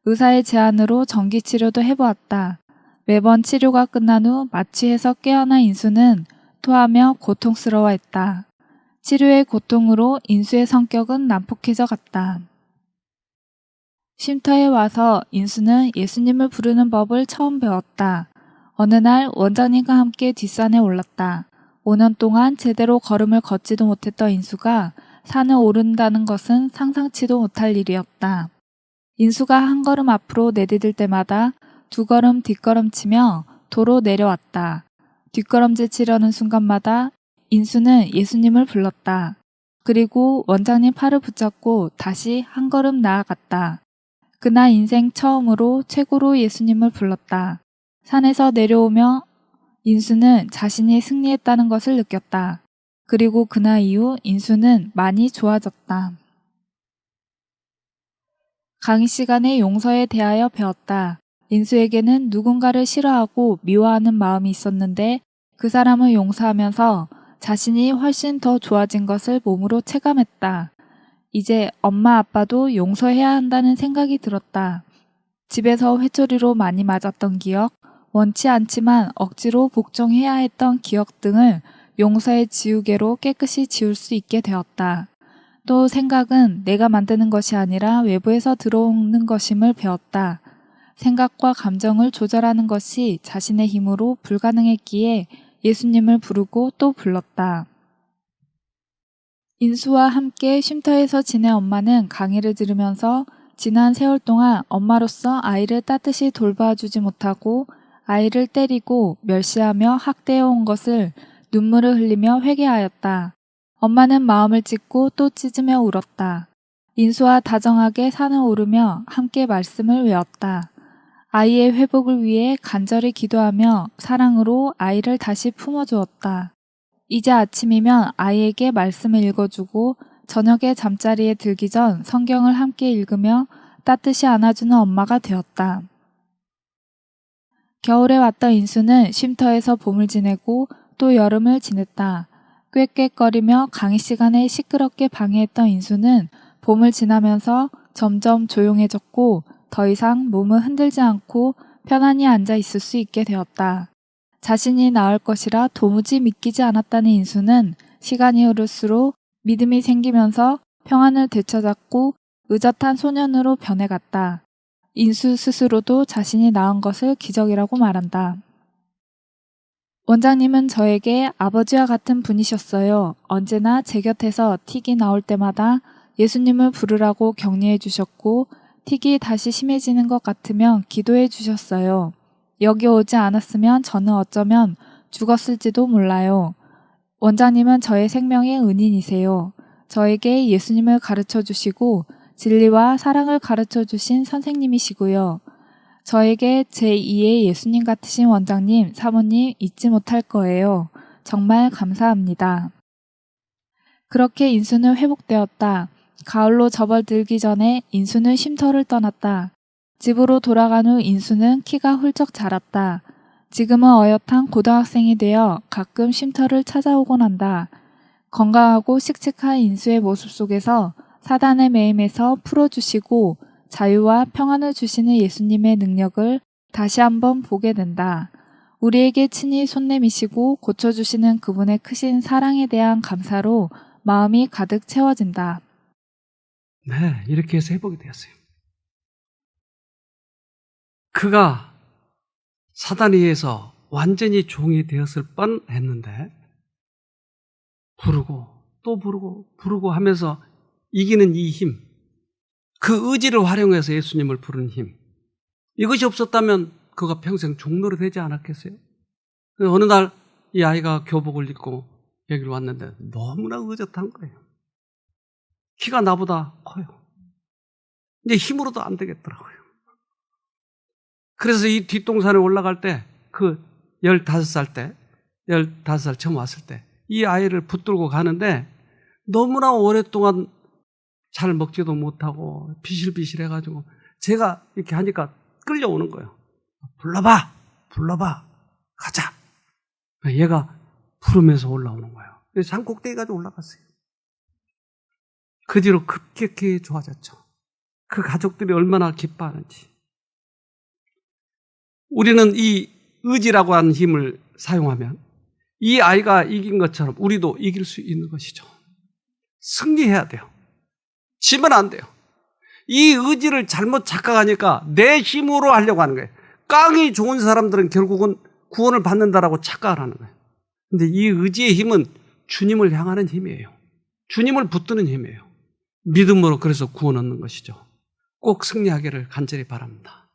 Speaker 2: 의사의 제안으로 전기치료도 해보았다. 매번 치료가 끝난 후 마취해서 깨어난 인수는 토하며 고통스러워했다. 치료의 고통으로 인수의 성격은 난폭해져 갔다. 쉼터에 와서 인수는 예수님을 부르는 법을 처음 배웠다. 어느 날 원장님과 함께 뒷산에 올랐다. 5년 동안 제대로 걸음을 걷지도 못했던 인수가 산을 오른다는 것은 상상치도 못할 일이었다. 인수가 한 걸음 앞으로 내디딜 때마다 2걸음 뒷걸음치며 도로 내려왔다. 뒷걸음질 치려는 순간마다 인수는 예수님을 불렀다. 그리고 원장님 팔을 붙잡고 다시 한 걸음 나아갔다. 그날 인생 처음으로 최고로 예수님을 불렀다. 산에서 내려오며 인수는 자신이 승리했다는 것을 느꼈다. 그리고 그날 이후 인수는 많이 좋아졌다. 강의 시간에 용서에 대하여 배웠다. 인수에게는 누군가를 싫어하고 미워하는 마음이 있었는데 그 사람을 용서하면서 자신이 훨씬 더 좋아진 것을 몸으로 체감했다. 이제 엄마 아빠도 용서해야 한다는 생각이 들었다. 집에서 회초리로 많이 맞았던 기억, 원치 않지만 억지로 복종해야 했던 기억 등을 용서의 지우개로 깨끗이 지울 수 있게 되었다. 또 생각은 내가 만드는 것이 아니라 외부에서 들어오는 것임을 배웠다. 생각과 감정을 조절하는 것이 자신의 힘으로 불가능했기에 예수님을 부르고 또 불렀다. 인수와 함께 쉼터에서 지낸 엄마는 강의를 들으면서 지난 세월 동안 엄마로서 아이를 따뜻이 돌봐주지 못하고 아이를 때리고 멸시하며 학대해온 것을 눈물을 흘리며 회개하였다. 엄마는 마음을 찢고 또 찢으며 울었다. 인수와 다정하게 산을 오르며 함께 말씀을 외웠다. 아이의 회복을 위해 간절히 기도하며 사랑으로 아이를 다시 품어주었다. 이제 아침이면 아이에게 말씀을 읽어주고 저녁에 잠자리에 들기 전 성경을 함께 읽으며 따뜻이 안아주는 엄마가 되었다. 겨울에 왔던 인수는 쉼터에서 봄을 지내고 또 여름을 지냈다. 꾀꾀거리며 강의 시간에 시끄럽게 방해했던 인수는 봄을 지나면서 점점 조용해졌고 더 이상 몸을 흔들지 않고 편안히 앉아 있을 수 있게 되었다. 자신이 나을 것이라 도무지 믿기지 않았다는 인수는 시간이 흐를수록 믿음이 생기면서 평안을 되찾았고 의젓한 소년으로 변해갔다. 인수 스스로도 자신이 낳은 것을 기적이라고 말한다. 원장님은 저에게 아버지와 같은 분이셨어요. 언제나 제 곁에서 틱이 나올 때마다 예수님을 부르라고 격려해 주셨고 틱이 다시 심해지는 것 같으면 기도해 주셨어요. 여기 오지 않았으면 저는 어쩌면 죽었을지도 몰라요. 원장님은 저의 생명의 은인이세요. 저에게 예수님을 가르쳐 주시고 진리와 사랑을 가르쳐 주신 선생님이시고요. 저에게 제2의 예수님 같으신 원장님, 사모님 잊지 못할 거예요. 정말 감사합니다. 그렇게 인수는 회복되었다. 가을로 접어들기 전에 인수는 쉼터를 떠났다. 집으로 돌아간 후 인수는 키가 훌쩍 자랐다. 지금은 어엿한 고등학생이 되어 가끔 쉼터를 찾아오곤 한다. 건강하고 씩씩한 인수의 모습 속에서 사단의 매임에서 풀어주시고 자유와 평안을 주시는 예수님의 능력을 다시 한번 보게 된다. 우리에게 친히 손 내미시고 고쳐주시는 그분의 크신 사랑에 대한 감사로 마음이 가득 채워진다.
Speaker 1: 네, 이렇게 해서 회복이 되었어요. 그가 사단에 의해서 완전히 종이 되었을 뻔했는데 부르고 또 부르고 하면서 이기는 이 힘, 그 의지를 활용해서 예수님을 부르는 힘, 이것이 없었다면 그가 평생 종로로 되지 않았겠어요? 어느 날 이 아이가 교복을 입고 여기로 왔는데 너무나 의젓한 거예요. 키가 나보다 커요. 이제 힘으로도 안 되겠더라고요. 그래서 이 뒷동산에 올라갈 때, 그 15살 처음 왔을 때, 이 아이를 붙들고 가는데 너무나 오랫동안 잘 먹지도 못하고 비실비실해가지고 제가 이렇게 하니까 끌려오는 거예요. 불러봐, 가자. 얘가 부르면서 올라오는 거예요. 산 꼭대기까지 올라갔어요. 그 뒤로 급격히 좋아졌죠. 그 가족들이 얼마나 기뻐하는지. 우리는 이 의지라고 하는 힘을 사용하면 이 아이가 이긴 것처럼 우리도 이길 수 있는 것이죠. 승리해야 돼요. 지면 안 돼요. 이 의지를 잘못 착각하니까 내 힘으로 하려고 하는 거예요. 깡이 좋은 사람들은 결국은 구원을 받는다라고 착각을 하는 거예요. 근데 이 의지의 힘은 주님을 향하는 힘이에요. 주님을 붙드는 힘이에요. 믿음으로 그래서 구원 얻는 것이죠. 꼭 승리하기를 간절히 바랍니다.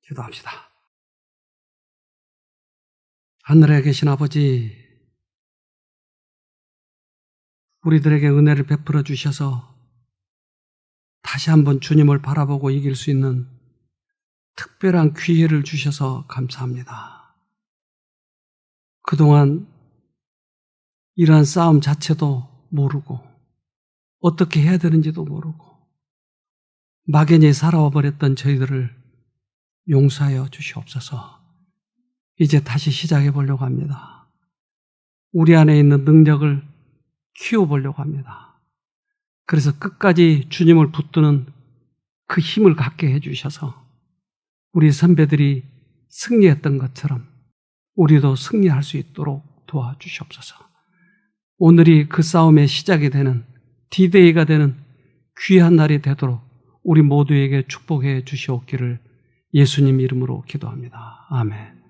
Speaker 1: 기도합시다. 하늘에 계신 아버지, 우리들에게 은혜를 베풀어 주셔서 다시 한번 주님을 바라보고 이길 수 있는 특별한 기회를 주셔서 감사합니다. 그동안 이러한 싸움 자체도 모르고 어떻게 해야 되는지도 모르고 막연히 살아와 버렸던 저희들을 용서하여 주시옵소서. 이제 다시 시작해 보려고 합니다. 우리 안에 있는 능력을 키워보려고 합니다. 그래서 끝까지 주님을 붙드는 그 힘을 갖게 해주셔서 우리 선배들이 승리했던 것처럼 우리도 승리할 수 있도록 도와주시옵소서. 오늘이 그 싸움의 시작이 되는 D-Day가 되는 귀한 날이 되도록 우리 모두에게 축복해 주시옵기를 예수님 이름으로 기도합니다. 아멘.